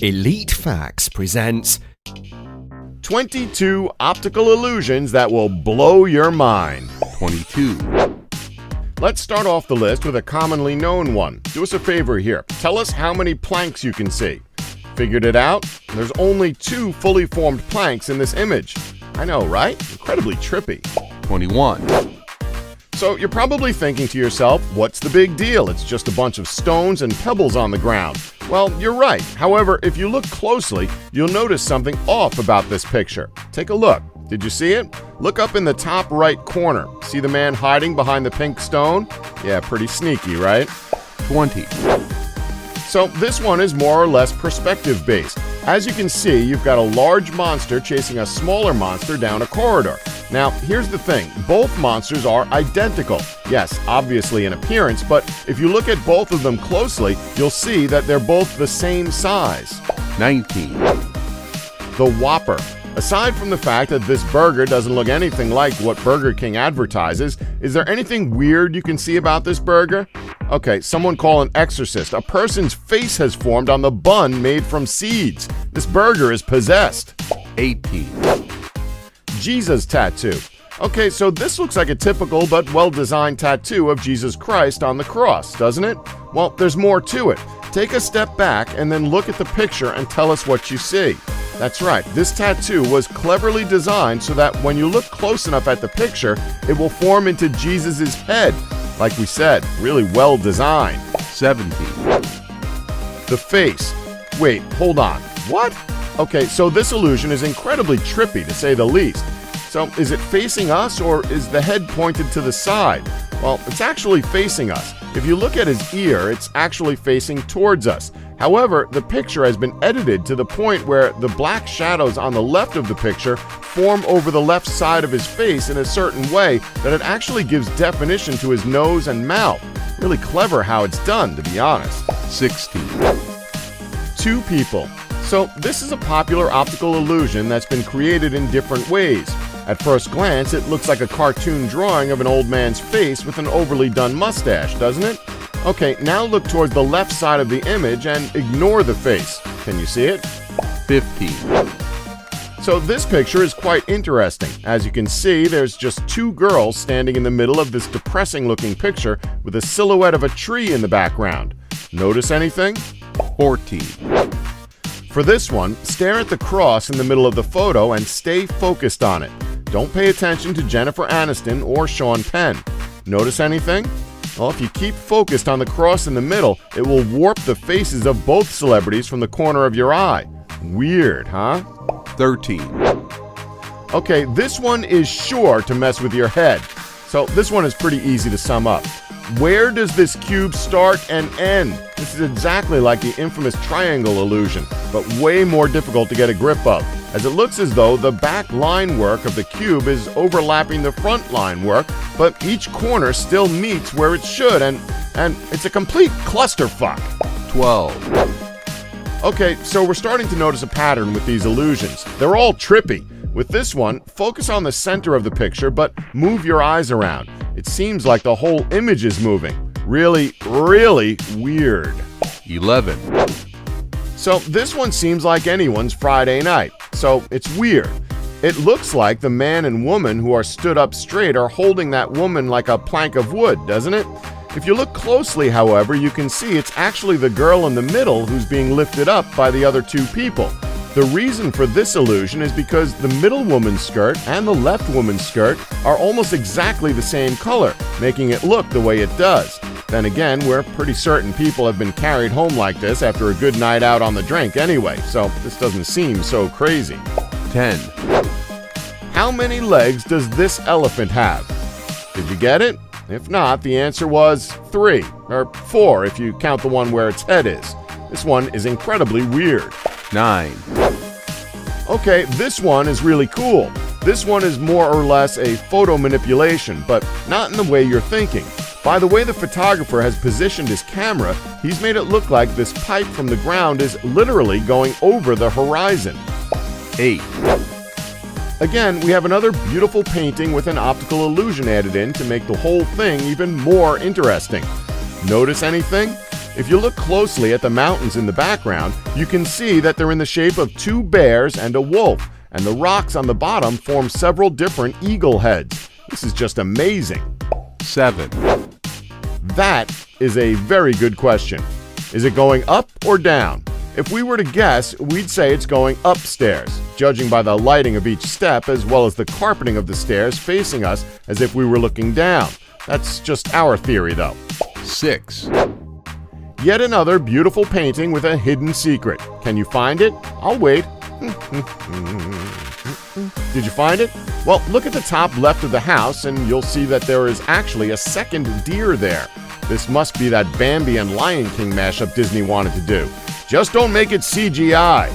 Elite Facts presents 22 optical illusions that will blow your mind. 22. Let's start off the list with a commonly known one. Do us a favor here. Tell us how many planks you can see. Figured it out? There's only 2 fully formed planks in this image. I know, right? Incredibly trippy. 21. So you're probably thinking to yourself, what's the big deal? It's just a bunch of stones and pebbles on the ground. Well, you're right. However, if you look closely, you'll notice something off about this picture. Take a look. Did you see it? Look up in the top right corner. See the man hiding behind the pink stone? Yeah, pretty sneaky, right? 20. So this one is more or less perspective-based. As you can see, you've got a large monster chasing a smaller monster down a corridor. Now, here's the thing. Both monsters are identical. Yes, obviously in appearance, but if you look at both of them closely, you'll see that they're both the same size. 19. The Whopper. Aside from the fact that this burger doesn't look anything like what Burger King advertises, is there anything weird you can see about this burger? Okay, someone call an exorcist. A person's face has formed on the bun made from seeds. This burger is possessed. 18. Jesus tattoo. Okay, so this looks like a typical but well-designed tattoo of Jesus Christ on the cross, doesn't it? Well, there's more to it. Take a step back and then look at the picture and tell us what you see. That's right, this tattoo was cleverly designed so that when you look close enough at the picture, it will form into Jesus' head. Like we said, really well designed. 17. The face. Wait, hold on. What? Okay, so this illusion is incredibly trippy to say the least. So is it facing us or is the head pointed to the side? Well, it's actually facing us. If you look at his ear, it's actually facing towards us. However, the picture has been edited to the point where the black shadows on the left of the picture form over the left side of his face in a certain way that it actually gives definition to his nose and mouth. Really clever how it's done, to be honest. 16. 2 people. So this is a popular optical illusion that's been created in different ways. At first glance, it looks like a cartoon drawing of an old man's face with an overly done mustache, doesn't it? Okay, now look towards the left side of the image and ignore the face. Can you see it? 15. So this picture is quite interesting. As you can see, there's just 2 girls standing in the middle of this depressing looking picture with a silhouette of a tree in the background. Notice anything? 14. For this one, stare at the cross in the middle of the photo and stay focused on it. Don't pay attention to Jennifer Aniston or Sean Penn. Notice anything? Well, if you keep focused on the cross in the middle, it will warp the faces of both celebrities from the corner of your eye. Weird, huh? 13. Okay, this one is sure to mess with your head. So this one is pretty easy to sum up. Where does this cube start and end? This is exactly like the infamous triangle illusion, but way more difficult to get a grip of, as it looks as though the back line work of the cube is overlapping the front line work, but each corner still meets where it should, and it's a complete clusterfuck. 12. Okay, so we're starting to notice a pattern with these illusions. They're all trippy. With this one, focus on the center of the picture, but move your eyes around. It seems like the whole image is moving. Really, really weird. 11. So this one seems like anyone's Friday night. So it's weird. It looks like the man and woman who are stood up straight are holding that woman like a plank of wood, doesn't it? If you look closely, however, you can see it's actually the girl in the middle who's being lifted up by the other 2 people. The reason for this illusion is because the middle woman's skirt and the left woman's skirt are almost exactly the same color, making it look the way it does. Then again, we're pretty certain people have been carried home like this after a good night out on the drink anyway, so this doesn't seem so crazy. 10. How many legs does this elephant have? Did you get it? If not, the answer was 3, or 4 if you count the one where its head is. This one is incredibly weird. 9. Okay, this one is really cool. This one is more or less a photo manipulation, but not in the way you're thinking. By the way the photographer has positioned his camera, he's made it look like this pipe from the ground is literally going over the horizon. 8. Again, we have another beautiful painting with an optical illusion added in to make the whole thing even more interesting. Notice anything? If you look closely at the mountains in the background, you can see that they're in the shape of two bears and a wolf, and the rocks on the bottom form several different eagle heads. This is just amazing. 7, That is a very good question. Is it going up or down? If we were to guess, we'd say it's going upstairs, judging by the lighting of each step as well as the carpeting of the stairs facing us as if we were looking down. That's just our theory, though. 6, Yet another beautiful painting with a hidden secret. Can you find it? I'll wait. Did you find it? Well, look at the top left of the house and you'll see that there is actually a second deer there. This must be that Bambi and Lion King mashup Disney wanted to do. Just don't make it CGI.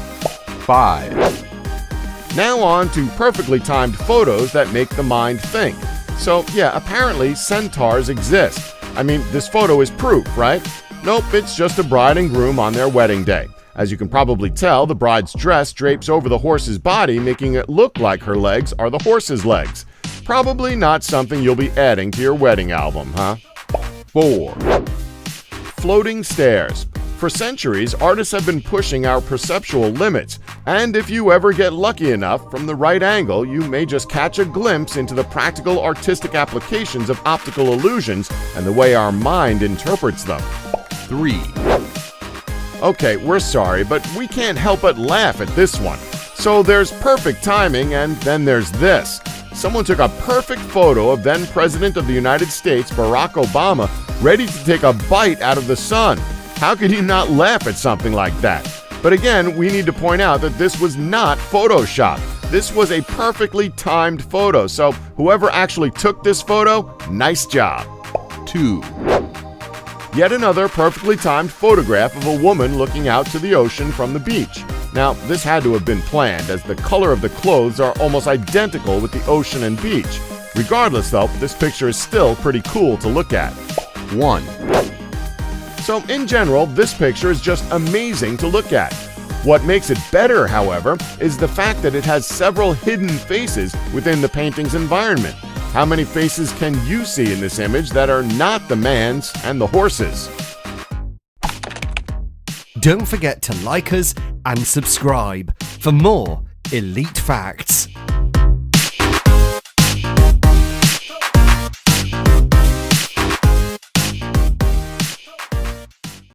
5, Now on to perfectly timed photos that make the mind think. So yeah, apparently centaurs exist. I mean, this photo is proof, right? Nope, it's just a bride and groom on their wedding day. As you can probably tell, the bride's dress drapes over the horse's body, making it look like her legs are the horse's legs. Probably not something you'll be adding to your wedding album, huh? 4, Floating stairs. For centuries, artists have been pushing our perceptual limits, and if you ever get lucky enough, from the right angle, you may just catch a glimpse into the practical artistic applications of optical illusions and the way our mind interprets them. 3, Okay, we're sorry, but we can't help but laugh at this one. So there's perfect timing, and then there's this. Someone took a perfect photo of then President of the United States, Barack Obama, ready to take a bite out of the sun. How could you not laugh at something like that? But again, we need to point out that this was not Photoshop. This was a perfectly timed photo, so whoever actually took this photo, nice job. 2, Yet another perfectly timed photograph of a woman looking out to the ocean from the beach. Now, this had to have been planned, as the color of the clothes are almost identical with the ocean and beach. Regardless, though, this picture is still pretty cool to look at. 1, So, in general, this picture is just amazing to look at. What makes it better, however, is the fact that it has several hidden faces within the painting's environment. How many faces can you see in this image that are not the man's and the horse's? Don't forget to like us and subscribe for more elite facts.